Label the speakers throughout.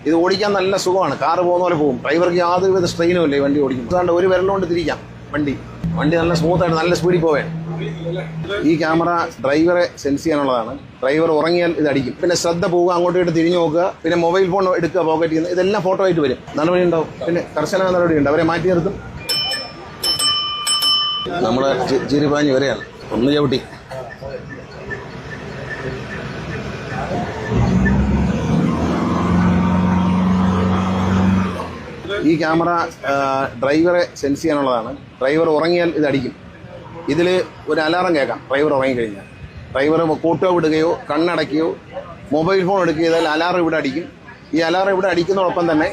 Speaker 1: ഇത് ഓടിക്കാൻ നല്ല സുഖമാണ്. കാറ് പോകുന്ന പോലെ പോകും. ഡ്രൈവർക്ക് യാതൊരുവിധ സ്ട്രെയിനും ഇല്ല ഈ വണ്ടി ഓടിക്കും. അതുകൊണ്ട് ഒരു വിരലുകൊണ്ട് തിരിക്കാം വണ്ടി നല്ല സ്മൂത്തായിട്ട് നല്ല സ്പീഡിൽ പോവേ. ഈ ക്യാമറ ഡ്രൈവറെ സെൻസ് ചെയ്യാനുള്ളതാണ്. ഡ്രൈവർ ഉറങ്ങിയാൽ ഇത് അടിക്കും. പിന്നെ ശ്രദ്ധ പോവുക, അങ്ങോട്ട് തിരിഞ്ഞു നോക്കുക, പിന്നെ മൊബൈൽ ഫോൺ എടുക്കുക പോക്കറ്റിൽ നിന്ന്, ഇതെല്ലാം ഫോട്ടോ ആയിട്ട് വരും. നടപടി ഉണ്ടാവും. പിന്നെ കർശന നടപടിയുണ്ട്. അവരെ മാറ്റി നിർത്തും. നമ്മൾ ചിരിപ്പാഞ്ഞ് വരെയാണ്. ഒന്ന് ചവിട്ടി. ഈ ക്യാമറ ഡ്രൈവറെ സെൻസ് ചെയ്യാനുള്ളതാണ്. ഡ്രൈവർ ഉറങ്ങിയാൽ ഇത് അടിക്കും. ഇതിൽ ഒരു അലാറം കേൾക്കാം. ഡ്രൈവർ ഉറങ്ങിക്കഴിഞ്ഞാൽ ഡ്രൈവർ കോട്ടോ വിടുകയോ കണ്ണടയ്ക്കുകയോ മൊബൈൽ ഫോൺ എടുക്കുകയോ ചെയ്താൽ അലാറം ഇവിടെ അടിക്കും. ഈ അലാറം ഇവിടെ അടിക്കുന്നതോടൊപ്പം തന്നെ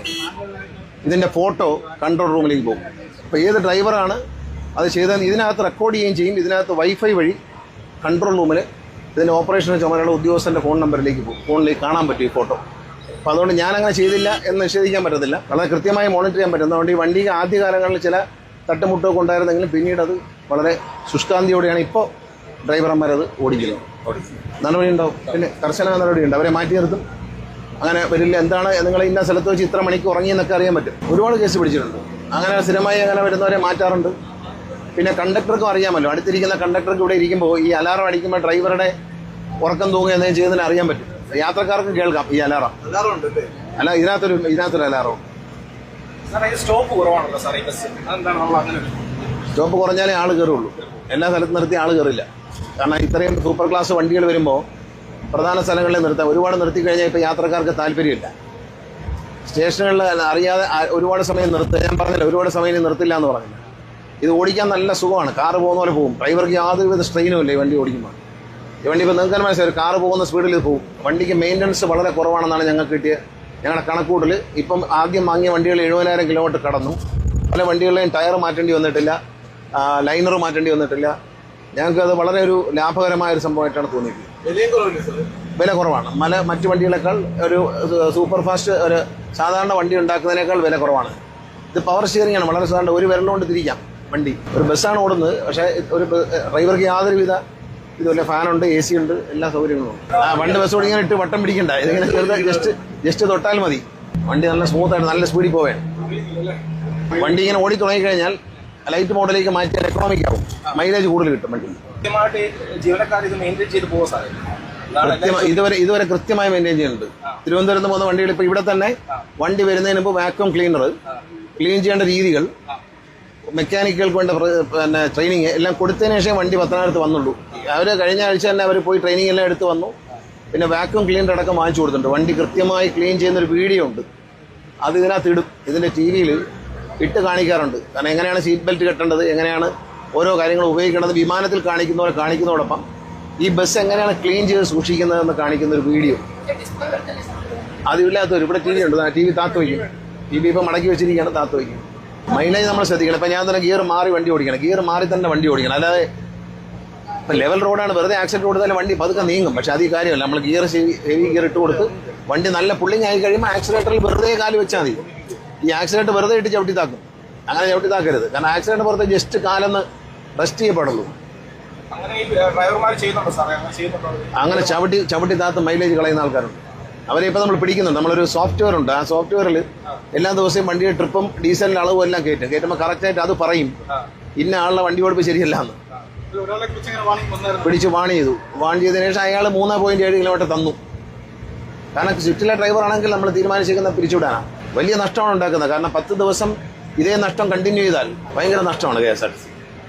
Speaker 1: ഇതിൻ്റെ ഫോട്ടോ കൺട്രോൾ റൂമിലേക്ക് പോകും. അപ്പോൾ ഏത് ഡ്രൈവറാണ് അത് ചെയ്തതെന്ന് ഇതിനകത്ത് റെക്കോർഡ് ചെയ്യുകയും ചെയ്യും. ഇതിനകത്ത് വൈഫൈ വഴി കൺട്രോൾ റൂമിൽ ഇതിൻ്റെ ഓപ്പറേഷൻ ചുമതലയുള്ള ഉദ്യോഗസ്ഥൻ്റെ ഫോൺ നമ്പറിലേക്ക് പോകും. ഫോണിലേക്ക് കാണാൻ പറ്റും ഈ ഫോട്ടോ. അപ്പോൾ അതുകൊണ്ട് ഞാനങ്ങനെ ചെയ്തില്ല എന്ന് നിഷേധിക്കാൻ പറ്റത്തില്ല. വളരെ കൃത്യമായി മോണിറ്റർ ചെയ്യാൻ പറ്റും. അതുകൊണ്ട് ഈ വണ്ടിക്ക് ആദ്യകാലങ്ങളിൽ ചില തട്ടുമുട്ടൊക്കെ ഉണ്ടായിരുന്നെങ്കിലും പിന്നീട് അത് വളരെ ശുഷ്കാന്തിയോടെയാണ് ഇപ്പോൾ ഡ്രൈവർമാരത് ഓടിക്കുന്നത്. നടപടി ഉണ്ടാവും. പിന്നെ കർശന നടപടിയുണ്ട്. അവരെ മാറ്റി നിർത്തും. അങ്ങനെ വരില്ല. എന്താണ് നിങ്ങൾ ഇന്ന സ്ഥലത്ത് വെച്ച് ഇത്ര മണിക്ക് ഉറങ്ങിയെന്നൊക്കെ അറിയാൻ പറ്റും. ഒരുപാട് കേസ് പിടിച്ചിട്ടുണ്ട്. അങ്ങനെ സ്ഥിരമായി അങ്ങനെ വരുന്നവരെ മാറ്റാറുണ്ട്. പിന്നെ കണ്ടക്ടർക്കും അറിയാമല്ലോ. അടുത്തിരിക്കുന്ന കണ്ടക്ടർക്ക് ഇവിടെ ഇരിക്കുമ്പോൾ ഈ അലാറം അടിക്കുമ്പോൾ ഡ്രൈവറുടെ ഉറക്കം തൂങ്ങുക എന്തെങ്കിലും ചെയ്യുന്നതിന് അറിയാൻ പറ്റും. യാത്രക്കാർക്ക് കേൾക്കാം ഈ അലാറം. അല്ല, ഇതിനകത്തൊരു അലാറം. സ്റ്റോപ്പ് കുറഞ്ഞാലേ ആൾ കയറുള്ളൂ. എല്ലാ സ്ഥലത്തും നിർത്തി ആൾ കയറില്ല. കാരണം ഇത്രയും സൂപ്പർ ക്ലാസ് വണ്ടികൾ വരുമ്പോൾ പ്രധാന സ്ഥലങ്ങളിൽ നിർത്താം. ഒരുപാട് നിർത്തി കഴിഞ്ഞാൽ ഇപ്പോൾ യാത്രക്കാർക്ക് താല്പര്യമില്ല. സ്റ്റേഷനുകളിൽ അറിയാതെ ഒരുപാട് സമയം നിർത്തുക. ഞാൻ പറഞ്ഞില്ല, ഒരുപാട് സമയം നിർത്തില്ല എന്ന് പറഞ്ഞില്ല. ഇത് ഓടിക്കാൻ നല്ല സുഖമാണ്. കാറ് പോകുന്ന പോലെ പോകും. ഡ്രൈവർക്ക് യാതൊരുവിധ സ്ട്രെയിനും ഇല്ല ഈ വണ്ടി ഓടിക്കുമ്പോൾ. ഈ വണ്ടി ഇപ്പോൾ നിങ്ങൾക്ക് മനസ്സിലായി, കാറ് പോകുന്ന സ്പീഡിൽ പോകും. വണ്ടിക്ക് മെയിൻ്റനൻസ് വളരെ കുറവാണെന്നാണ് ഞങ്ങൾക്ക് കിട്ടിയ ഞങ്ങളുടെ കണക്കൂട്ടിൽ. ഇപ്പം ആദ്യം വാങ്ങിയ വണ്ടികൾ 70,000 കിലോമീറ്റർ കടന്നു. പല വണ്ടികളുടെയും ടയർ മാറ്റേണ്ടി വന്നിട്ടില്ല, ലൈനർ മാറ്റേണ്ടി വന്നിട്ടില്ല. ഞങ്ങൾക്കത് വളരെ ഒരു ലാഭകരമായ ഒരു സംഭവമായിട്ടാണ് തോന്നിയിട്ടുള്ളത്. വില കുറവാണ്. മറ്റു വണ്ടികളെക്കാൾ ഒരു സൂപ്പർ ഫാസ്റ്റ് ഒരു സാധാരണ വണ്ടി ഉണ്ടാക്കുന്നതിനേക്കാൾ വില കുറവാണ്. ഇത് പവർ സ്റ്റിയറിംഗ് ആണ്. വളരെ സാധാരണ ഒരു വിരലുകൊണ്ട് തിരിക്കാം വണ്ടി. ഒരു ബസ്സാണ് ഓടുന്നത്. പക്ഷേ ഒരു ഡ്രൈവർക്ക് യാതൊരുവിധ ഇതുപോലെ ഫാനുണ്ട്, AC ഉണ്ട്, എല്ലാ സൗകര്യങ്ങളും ഉണ്ട്. വണ്ടി ബസ് ഓടിക്കാൻ ഇട്ട് വട്ടം പിടിക്കണ്ട. ഇതിങ്ങനെ ചെറുതായി ജസ്റ്റ് തൊട്ടാൽ മതി. വണ്ടി നല്ല സ്മൂത്തായിട്ട് നല്ല സ്പീഡിൽ പോവേ. വണ്ടി ഇങ്ങനെ ഓടി തുടങ്ങിക്കഴിഞ്ഞാൽ ലൈറ്റ് മോഡലിലേക്ക് മാറ്റിയാൽ എക്കണോമിക് ആവും. മൈലേജ് കൂടുതൽ കിട്ടും വണ്ടി. ഇതുവരെ കൃത്യമായി മെയിൻറ്റെയിൻ ചെയ്യുന്നുണ്ട്. തിരുവനന്തപുരത്ത് പോകുന്ന വണ്ടികൾ ഇപ്പോൾ ഇവിടെ തന്നെ വണ്ടി വരുന്നതിന് മുമ്പ് വാക്വം ക്ലീനർ, ക്ലീൻ ചെയ്യേണ്ട രീതികൾ, മെക്കാനിക്കുകൾക്ക് വേണ്ട പിന്നെ ട്രെയിനിങ് എല്ലാം കൊടുത്തതിന് ശേഷം വണ്ടി പത്തനാപുരത്ത് വന്നുള്ളൂ. അവർ കഴിഞ്ഞ ആഴ്ച തന്നെ അവർ പോയി ട്രെയിനിങ് എല്ലാം എടുത്ത് വന്നു. പിന്നെ വാക്വം ക്ലീനർ അടക്കം വാങ്ങിച്ചു കൊടുത്തിട്ടുണ്ട്. വണ്ടി കൃത്യമായി ക്ലീൻ ചെയ്യുന്നൊരു വീഡിയോ ഉണ്ട്. അത് ഇതിനകത്ത് ഇടും. ഇതിൻ്റെ TV-യിൽ ഇട്ട് കാണിക്കാറുണ്ട്. കാരണം എങ്ങനെയാണ് സീറ്റ് ബെൽറ്റ് കെട്ടേണ്ടത്, എങ്ങനെയാണ് ഓരോ കാര്യങ്ങൾ ഉപയോഗിക്കേണ്ടത് വിമാനത്തിൽ കാണിക്കുന്നതോടൊപ്പം ഈ ബസ് എങ്ങനെയാണ് ക്ലീൻ ചെയ്ത് സൂക്ഷിക്കുന്നതെന്ന് കാണിക്കുന്ന ഒരു വീഡിയോ. അതില്ലാത്തവർ ഇവിടെ TV ഉണ്ട്. TV താത്ത് വയ്ക്കും. TV ഇപ്പോൾ മടക്കി വെച്ചിരിക്കുകയാണ്, താത്ത് വയ്ക്കും. മൈലേജ് നമ്മൾ ശ്രദ്ധിക്കണം. ഇപ്പം ഞാൻ തന്നെ ഗിയർ മാറി വണ്ടി ഓടിക്കണം. ഗിയർ മാറി തന്നെ വണ്ടി ഓടിക്കണം. അല്ലാതെ ഇപ്പം ലെവൽ റോഡാണ്, വെറുതെ ആക്സിഡൻറ്റ് കൊടുത്താൽ വണ്ടി പതുക്കെ നീങ്ങും. പക്ഷേ അത് ഈ കാര്യമല്ല. നമ്മൾ ഹെവി ഗിയർ ഇട്ട് കൊടുത്ത് വണ്ടി നല്ല പുള്ളിങ് ആയി കഴിയുമ്പോൾ ആക്സിലേറ്ററിൽ വെറുതെ കാല് വെച്ചാൽ മതി. ഈ ആക്സിഡൻറ്റ് വെറുതെ ഇട്ട് ചവിട്ടി താക്കും. അങ്ങനെ ചവിട്ടി താക്കരുത്. കാരണം ആക്സിഡൻറ്റ് പുറത്ത് ജസ്റ്റ് കാലൊന്ന് റെസ്റ്റ് ചെയ്യപ്പെടുള്ളൂ. അങ്ങനെ ചവിട്ടി താത്ത് മൈലേജ് കളയുന്ന ആൾക്കാരുണ്ട്. അവരെ ഇപ്പോൾ നമ്മൾ പിടിക്കുന്നുണ്ട്. നമ്മളൊരു സോഫ്റ്റ്വെയർ ഉണ്ട്. ആ സോഫ്റ്റ്വെയറിൽ എല്ലാ ദിവസവും വണ്ടിയുടെ ട്രിപ്പും ഡീസലിൻ്റെ അളവും എല്ലാം കയറ്റുമ്പോൾ കറക്റ്റായിട്ട് അത് പറയും ഇന്ന ആളുടെ വണ്ടി ഓടിപ്പ് ശരിയല്ല എന്ന്. പിടിച്ച് വാൺ ചെയ്തതിനു ശേഷം അയാൾ 3.7 കിലോമീറ്റർ തന്നു. കാരണം സ്വിഫ്റ്റിലെ ഡ്രൈവറാണെങ്കിൽ നമ്മൾ തീരുമാനിച്ചിരിക്കുന്ന പിരിച്ചുവിടാനാണ്. വലിയ നഷ്ടമാണ് ഉണ്ടാക്കുന്നത്. കാരണം 10 ദിവസം ഇതേ നഷ്ടം കണ്ടിന്യൂ ചെയ്താൽ ഭയങ്കര നഷ്ടമാണ് KSRTC.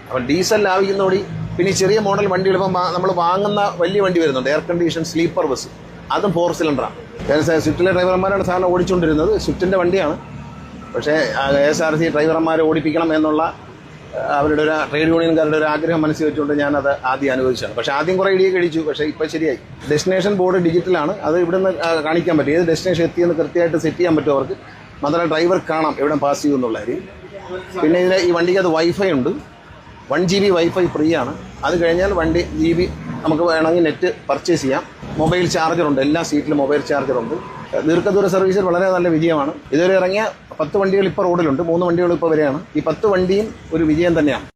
Speaker 1: അപ്പം ഡീസൽ ലാഭിക്കുന്നതോടി പിന്നെ ചെറിയ മോഡൽ വണ്ടികൾ ഇപ്പം നമ്മൾ വാങ്ങുന്ന വലിയ വണ്ടി വരുന്നുണ്ട്, എയർ കണ്ടീഷൻ സ്ലീപ്പർ ബസ്. അതും 4 സിലിണ്ടറാണ്. സ്വിഫ്റ്റിലെ ഡ്രൈവർമാരാണ് സാധാരണ ഓടിച്ചുകൊണ്ടിരുന്നത്. സ്വിഫ്റ്റിൻ്റെ വണ്ടിയാണ്. പക്ഷേ KSRTC ഡ്രൈവർമാരെ ഓടിപ്പിക്കണം എന്നുള്ള അവരുടെ ഒരു ട്രേഡ് യൂണിയൻകാരുടെ ഒരു ആഗ്രഹം മനസ്സിൽ വെച്ചുകൊണ്ട് ഞാനത് ആദ്യം അനുവദിച്ചാണ്. പക്ഷേ ആദ്യം കുറേ ഇടിയൊക്കെ കഴിച്ചു. പക്ഷേ ഇപ്പോൾ ശരിയായി. ഡെസ്റ്റിനേഷൻ ബോർഡ് ഡിജിറ്റലാണ്. അത് ഇവിടുന്ന് കാണിക്കാൻ പറ്റും. ഏത് ഡെസ്റ്റിനേഷൻ എത്തിയെന്ന് കൃത്യമായിട്ട് സെറ്റ് ചെയ്യാൻ പറ്റും അവർക്ക്. മാത്രമല്ല ഡ്രൈവർ കാണാം എവിടെ പാസ് ചെയ്യുമെന്നുള്ള കാര്യം. പിന്നെ ഈ വണ്ടിക്ക് അത് വൈഫൈ ഉണ്ട്. 1 GB വൈഫൈ ഫ്രീ ആണ്. അത് കഴിഞ്ഞാൽ GB നമുക്ക് വേണമെങ്കിൽ നെറ്റ് പർച്ചേസ് ചെയ്യാം. മൊബൈൽ ചാർജറുണ്ട്. എല്ലാ സീറ്റിലും മൊബൈൽ ചാർജറുണ്ട്. ദീർഘദൂര സർവീസിൽ വളരെ നല്ല വിജയമാണ്. ഇതുവരെ ഇറങ്ങിയ 10 വണ്ടികൾ ഇപ്പോൾ റോഡിലുണ്ട്. 3 വണ്ടികൾ ഇപ്പോൾ വരെയാണ്. ഈ 10 വണ്ടിയും ഒരു വിജയം തന്നെയാണ്.